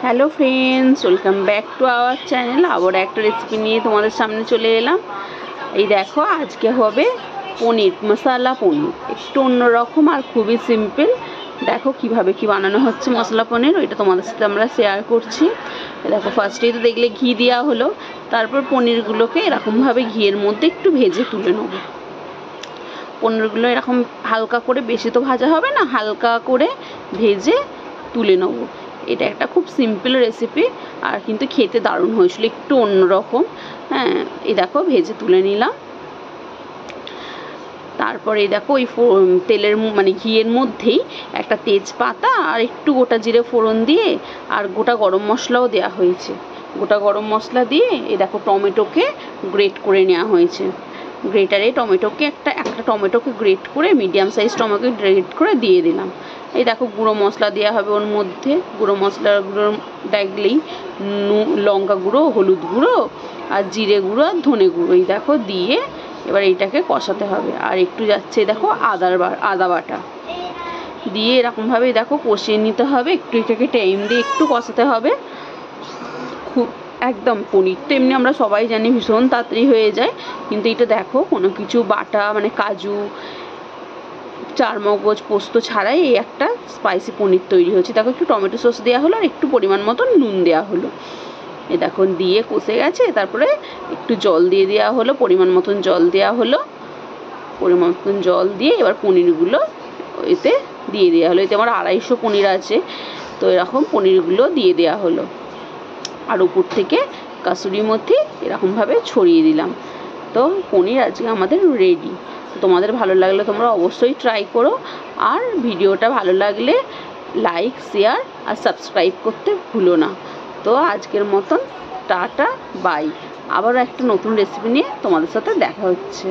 Hello friends, welcome back to our channel. আবার একটা recipe নিয়ে তোমাদের সামনে চলে এলাম। এই দেখো, আজকে হবে পনির মশলা পনির, একটু অন্যরকম আর খুবই সিম্পল। দেখো কিভাবে কি বানানো হচ্ছে মশলা পনির, ওইটা তোমাদের সাথে আমরা শেয়ার করছি। দেখো, ফার্স্টেই তো দেখলে ঘি দেওয়া হলো, তারপর পনিরগুলোকে এরকমভাবে ঘিয়ের মধ্যে একটু ভেজে তুলে নেবো। পনিরগুলো এরকম হালকা করে, বেশি তো ভাজা হবে না, হালকা করে ভেজে তুলে নেবো। এটা একটা খুব সিম্পল রেসিপি, আর কিন্তু খেতে দারুণ হয়েছিল, একটু অন্যরকম। হ্যাঁ, এই দেখো ভেজে তুলে নিলাম। তারপরে এই দেখো ওই তেলের মানে ঘিয়ের মধ্যেই একটা তেজপাতা আর একটু গোটা জিরে ফোড়ন দিয়ে আর গোটা গরম মশলাও দেওয়া হয়েছে। গোটা গরম মশলা দিয়ে এই দেখো টমেটোকে গ্রেট করে নেওয়া হয়েছে। গ্রেটারে টমেটোকে একটা টমেটোকে গ্রেট করে, মিডিয়াম সাইজ টমেটো গ্রেট করে দিয়ে দিলাম। এই দেখো গুঁড়ো মশলা দেওয়া হবে ওর মধ্যে। গুঁড়ো মশলাগুলো দেখলেই লঙ্কা গুঁড়ো, হলুদ গুঁড়ো আর জিরে গুঁড়ো আর ধনে গুঁড়ো, এই দেখো দিয়ে এবার এইটাকে কষাতে হবে। আর একটু যাচ্ছে দেখো আদা বাটা দিয়ে এরকমভাবে দেখো কষিয়ে নিতে হবে। একটু এটাকে টাইম দিয়ে একটু কষাতে হবে। খুব একদম, পনির তো এমনি আমরা সবাই জানি ভীষণ তাড়াতাড়ি হয়ে যায়, কিন্তু এটা দেখো কোনো কিছু বাটা মানে কাজু, চারমগজ, পোস্ত ছাড়াই এই একটা স্পাইসি পনির তৈরি হচ্ছে। দেখো একটু টমেটো সস দেওয়া হলো আর একটু পরিমাণ মতো নুন দেওয়া হলো। এ দেখো দিয়ে কষে গেছে। তারপরে একটু জল দিয়ে দেওয়া হলো, পরিমাণ মতন জল দেওয়া হলো। পরিমাণ মতন জল দিয়ে এবার পনিরগুলো এতে দিয়ে দেওয়া হলো। এতে আমার 250 পনির আছে, তো এরকম পনিরগুলো দিয়ে দেওয়া হলো। আর উপর থেকে কাসুরি মেথি এরকমভাবে ছড়িয়ে দিলাম। তো পনির আজকে আমাদের রেডি। তোমাদের ভালো লাগলে তোমরা অবশ্যই ট্রাই করো, আর ভিডিওটা ভালো লাগলে লাইক, শেয়ার আর সাবস্ক্রাইব করতে ভুলো না। তো আজকের মতন টাটা, বাই। আবারও একটা নতুন রেসিপি নিয়ে তোমাদের সাথে দেখা হচ্ছে।